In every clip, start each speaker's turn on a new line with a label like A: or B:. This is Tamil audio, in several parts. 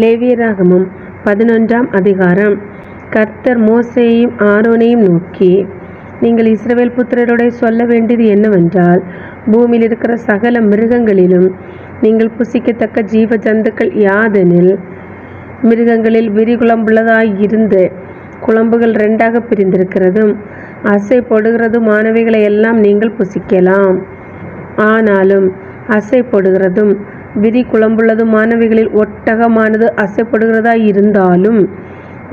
A: லேவியராகமம் 11ஆம் அதிகாரம். கர்த்தர் மோசேயையும் ஆரோனையும் நோக்கி, நீங்கள் இஸ்ரவேல் புத்திரரோட சொல்ல வேண்டியது என்னவென்றால், பூமியில் இருக்கிற சகல மிருகங்களிலும் நீங்கள் புசிக்கத்தக்க ஜீவ ஜந்துக்கள் யாதெனில், மிருகங்களில் விரிகுளம்புள்ளதாயிருந்து குழம்புகள் 2ஆக பிரிந்திருக்கிறதும் அசை போடுகிறதுமானவைகளை எல்லாம் நீங்கள் புசிக்கலாம். ஆனாலும் அசை போடுகிறதும் விரி குழம்புள்ளதுமானவைகளில் ஒட்டகமானது அசைப்படுகிறதாய் இருந்தாலும்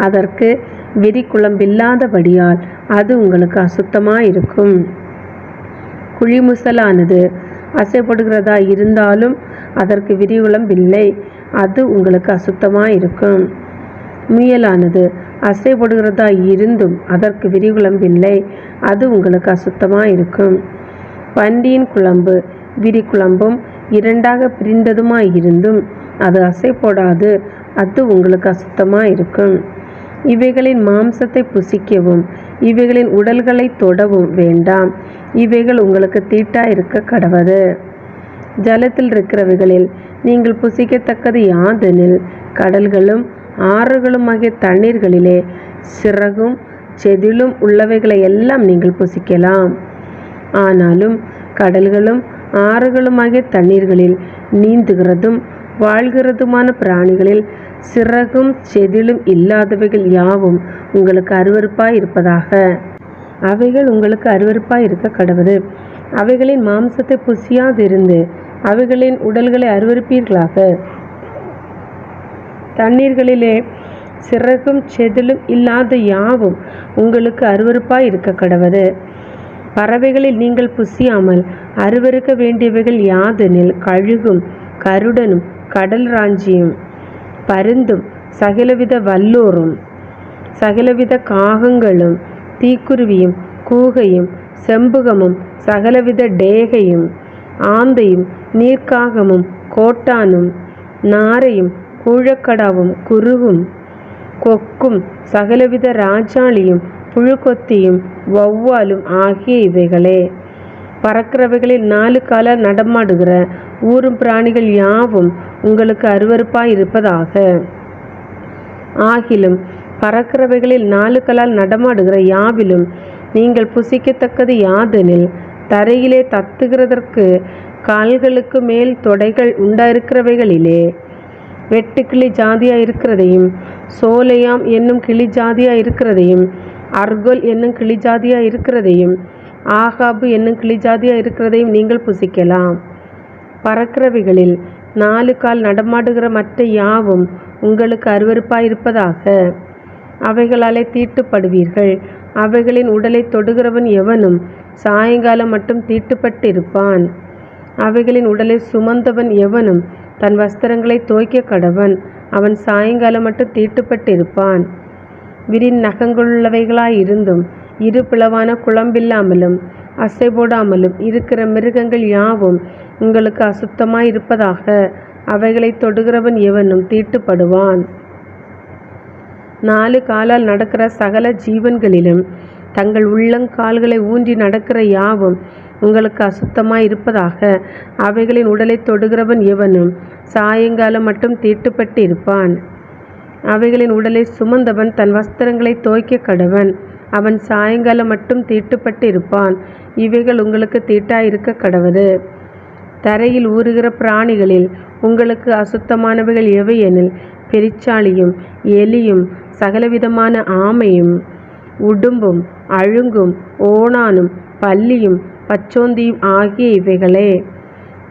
A: அதற்கு விரி குழம்பில்லாதபடியால் அது உங்களுக்கு அசுத்தமாயிருக்கும். குழிமுசலானது அசைப்படுகிறதாய் இருந்தாலும் அதற்கு விரிகுழம்பில்லை, அது உங்களுக்கு அசுத்தமாயிருக்கும். முயலானது அசைப்படுகிறதாய் இருந்தும் அதற்கு விரிகுழம்பில்லை, அது உங்களுக்கு அசுத்தமாயிருக்கும். பன்றியின் குழம்பு விரிகுழம்பும் 2ஆக பிரிந்ததுமாயிருந்தும் அது அசை போடாது, அது உங்களுக்கு அசுத்தமாயிருக்கும். இவைகளின் மாம்சத்தை புசிக்கவும் இவைகளின் உடல்களை தொடவும் வேண்டாம், இவைகள் உங்களுக்கு தீட்டாயிருக்க கடவது. ஜலத்தில் இருக்கிறவைகளில் நீங்கள் புசிக்கத்தக்கது யாதெனில், கடல்களும் ஆறுகளும் ஆகிய தண்ணீர்களிலே சிறகும் செதிலும் உள்ளவைகளை எல்லாம் நீங்கள் புசிக்கலாம். ஆனாலும் கடல்களும் ஆறுகளும் ஆகிய தண்ணீர்களில் நீந்துகிறதும் வாழ்கிறதுமான பிராணிகளில் சிறகும் செதிலும் இல்லாதவைகள் யாவும் உங்களுக்கு அருவருப்பாய் இருப்பதாக. அவைகள் உங்களுக்கு அருவருப்பாய் இருக்க கடவது. அவைகளின் மாம்சத்தை புசியாதிருந்து அவைகளின் உடல்களை அருவருப்பீர்களாக. தண்ணீர்களிலே சிறகும் செதிலும் இல்லாத யாவும் உங்களுக்கு அருவருப்பாய் இருக்க கடவது. பறவைகளில் நீங்கள் புசியாமல் அருவருக்க வேண்டியவைகள் யாதெனில், கழுகும் கருடனும் கடல் ராஞ்சியும் பருந்தும் சகலவித வல்லோரும் சகலவித காகங்களும் தீக்குருவியும் கூகையும் செம்புகமும் சகலவித டேகையும் ஆந்தையும் நீர்க்காகமும் கோட்டானும் நாரையும் கூழக்கடாவும் குருவும் கொக்கும் சகலவித ராஜாளியும் புழுக்கொத்தியும் வௌவாலும் ஆகிய இவைகளே. பறக்கிறவைகளில் 4 காலால் நடமாடுகிற ஊரும் பிராணிகள் யாவும் உங்களுக்கு அருவருப்பாய் இருப்பதாக. ஆகிலும் பறக்கிறவைகளில் 4 காலால் நடமாடுகிற யாவிலும் நீங்கள் புசிக்கத்தக்கது யாதெனில், தரையிலே தத்துகிறதற்கு கால்களுக்கு மேல் தொடைகள் உண்டாயிருக்கிறவைகளிலே வெட்டுக்கிளி ஜாதியாய் இருக்கிறதையும் சோலையாம் என்னும் கிளி ஜாதியாய் இருக்கிறதையும் அர்கொல் என்னும் கிளி ஜாதியாய் இருக்கிறதையும் ஆகாபு என்னும் கிளி ஜாதியாய் இருக்கிறதையும் நீங்கள் புசிக்கலாம். பறக்கிறவைகளில் 4 கால் நடமாடுகிற மற்ற யாவும் உங்களுக்கு அருவருப்பாயிருப்பதாக. அவைகளாலே தீட்டுப்படுவீர்கள். அவைகளின் உடலை தொடுகிறவன் எவனும் சாயங்காலம் மட்டும் தீட்டுப்பட்டிருப்பான். அவைகளின் உடலை சுமந்தவன் எவனும் தன் வஸ்திரங்களை தோய்க்க கடவன், அவன் சாயங்காலம் மட்டும் தீட்டுப்பட்டிருப்பான். விரின் நகங்களுள்ளவைகளாயிருந்தும் இரு பிளவான குழம்பில்லாமலும் அசை போடாமலும் இருக்கிற மிருகங்கள் யாவும் உங்களுக்கு அசுத்தமாயிருப்பதாக. அவைகளை தொடுகிறவன் எவனும் தீட்டுப்படுவான். 4 காலால் நடக்கிற சகல ஜீவன்களிலும் தங்கள் உள்ளங்கால்களை ஊன்றி நடக்கிற யாவும் உங்களுக்கு அசுத்தமாயிருப்பதாக. அவைகளின் உடலை தொடுகிறவன் எவனும் சாயங்காலம் மட்டும் தீட்டுப்பட்டு இருப்பான். அவைகளின் உடலை சுமந்தவன் தன் வஸ்திரங்களை தோய்க்க கடவன், அவன் சாயங்காலம் மட்டும் தீட்டுப்பட்டு இருப்பான். இவைகள் உங்களுக்கு தீட்டாயிருக்க கடவது. தரையில் ஊறுகிற பிராணிகளில் உங்களுக்கு அசுத்தமானவைகள் எவையெனில், பெரிச்சாளியும் எலியும் சகலவிதமான ஆமையும் உடும்பும் அழுங்கும் ஓணானும் பல்லியும் பச்சோந்தியும் ஆகிய இவைகளே.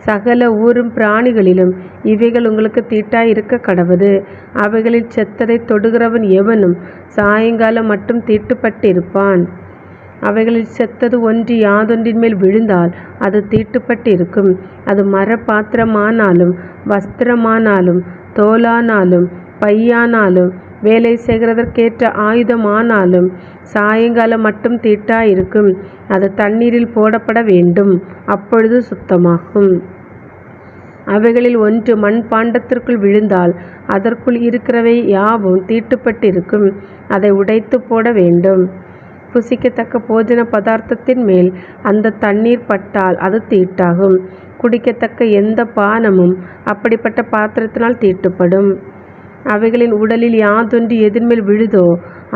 A: சகல ஊரும் பிராணிகளிலும் இவைகள் உங்களுக்கு தீட்டாயிருக்க கடவது. அவைகளில் செத்ததை தொடுகிறவன் எவனும் சாயங்காலம் மட்டும் தீட்டுப்பட்டிருப்பான். அவைகளில் செத்தது ஒன்று யாதொன்றின் மேல் விழுந்தால் அது தீட்டுப்பட்டிருக்கும். அது மரப்பாத்திரமானாலும் வஸ்திரமானாலும் தோலானாலும் பையானாலும் வேலை செய்கிறதற்கேற்ற ஆயுதமானாலும் சாயங்காலம் மட்டும் தீட்டாயிருக்கும். அது தண்ணீரில் போடப்பட வேண்டும், அப்பொழுது சுத்தமாகும். அவைகளில் ஒன்று மண் பாண்டத்திற்குள் விழுந்தால் அதற்குள் இருக்கிறவை யாவும் தீட்டுப்பட்டிருக்கும், அதை உடைத்து போட வேண்டும். புசிக்கத்தக்க போஜன பதார்த்தத்தின் மேல் அந்த தண்ணீர் பட்டால் அது தீட்டாகும். குடிக்கத்தக்க எந்த பானமும் அப்படிப்பட்ட பாத்திரத்தினால் தீட்டுப்படும். அவைகளின் உடலில் யாதொன்று எதிர்மேல் விழுதோ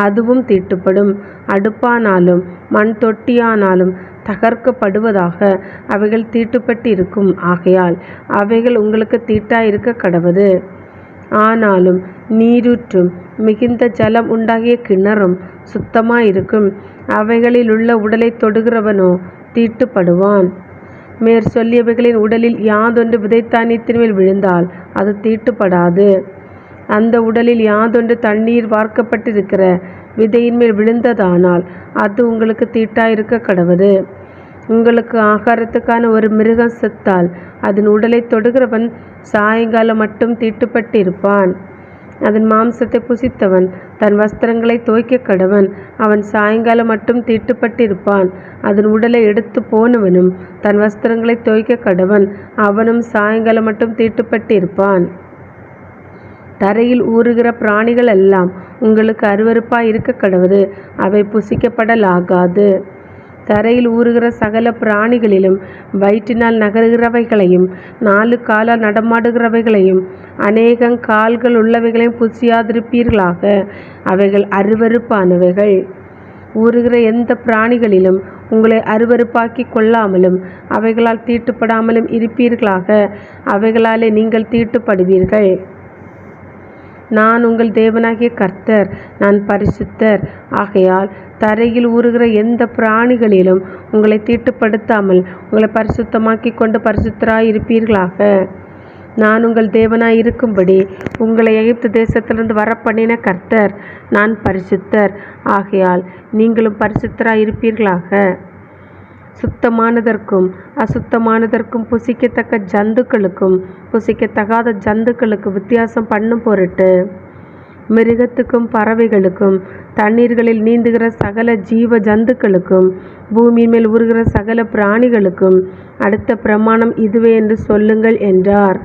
A: அதுவும் தீட்டுப்படும். அடுப்பானாலும் மண் தொட்டியானாலும் தகர்க்கப்படுவதாக அவைகள் தீட்டுப்பட்டு இருக்கும். ஆகையால் அவைகள் உங்களுக்கு தீட்டாயிருக்க கடவது. ஆனாலும் நீரூற்றும் மிகுந்த ஜலம் உண்டாகிய கிணறும் சுத்தமாயிருக்கும். அவைகளிலுள்ள உடலை தொடுகிறவனோ தீட்டுப்படுவான். மேற்சொல்லியவைகளின் உடலில் யாதொன்று விதைத்தானியத்தின் மேல் விழுந்தால் அது தீட்டுப்படாது. அந்த உடலில் யாதொன்று தண்ணீர் வார்க்கப்பட்டிருக்கிற விதையின் மேல் விழுந்ததானால் அது உங்களுக்கு தீட்டாயிருக்க கடவது. உங்களுக்கு ஆகாரத்துக்கான ஒரு மிருகம் செத்தால் அதன் உடலை தொடுகிறவன் சாயங்காலம் மட்டும் தீட்டுப்பட்டு இருப்பான். அதன் மாம்சத்தை புசித்தவன் தன் வஸ்திரங்களை துவைக்க கடவன். அவன் சாயங்காலம் மட்டும் தீட்டுப்பட்டு இருப்பான். அதன் உடலை எடுத்து போனவனும் தன் வஸ்திரங்களை துவைக்க கடவன். அவனும் சாயங்காலம் மட்டும் தீட்டுப்பட்டு இருப்பான். தரையில் ஊறுகிற பிராணிகள் எல்லாம் உங்களுக்கு அருவருப்பாய் இருக்க கடவது. அவை புசிக்கப்படலாகாது. தரையில் ஊறுகிற சகல பிராணிகளிலும் வயிற்றினால் நகருகிறவைகளையும் 4 காலால் நடமாடுகிறவைகளையும் கால்கள் உள்ளவைகளையும் புசியாதிருப்பீர்களாக. அவைகள் அருவருப்பானவைகள். ஊறுகிற எந்த பிராணிகளிலும் உங்களை அருவருப்பாக்கி கொள்ளாமலும் அவைகளால் தீட்டுப்படாமலும் இருப்பீர்களாக. அவைகளாலே நீங்கள் தீட்டுப்படுவீர்கள். நான் உங்கள் தேவனாகிய கர்த்தர். நான் பரிசுத்தர். ஆகையால் தரையில் ஊறுகிற எந்த பிராணிகளிலும் உங்களை தீட்டுப்படுத்தாமல் உங்களை பரிசுத்தமாக்கி கொண்டு பரிசுத்தராய் இருப்பீர்களாக. நான் உங்கள் தேவனாய் இருக்கும்படி உங்களை எகிப்து தேசத்திலிருந்து வரப்பண்ணின கர்த்தர். நான் பரிசுத்தர். ஆகையால் நீங்களும் பரிசுத்தராய் இருப்பீர்களாக. சுத்தமானதற்கும் அசுத்தமானதற்கும் புசிக்கத்தக்க ஜந்துக்களுக்கும் புசிக்கத்தகாத ஜந்துக்களுக்கு வித்தியாசம் பண்ணும் பொருட்டு மிருகத்துக்கும் பறவைகளுக்கும் தண்ணீர்களில் நீந்துகிற சகல ஜீவ ஜந்துக்களுக்கும் பூமியின் மேல் ஊறுகிற சகல பிராணிகளுக்கும் அடுத்த பிரமாணம் இதுவே என்று சொல்லுங்கள் என்றார்.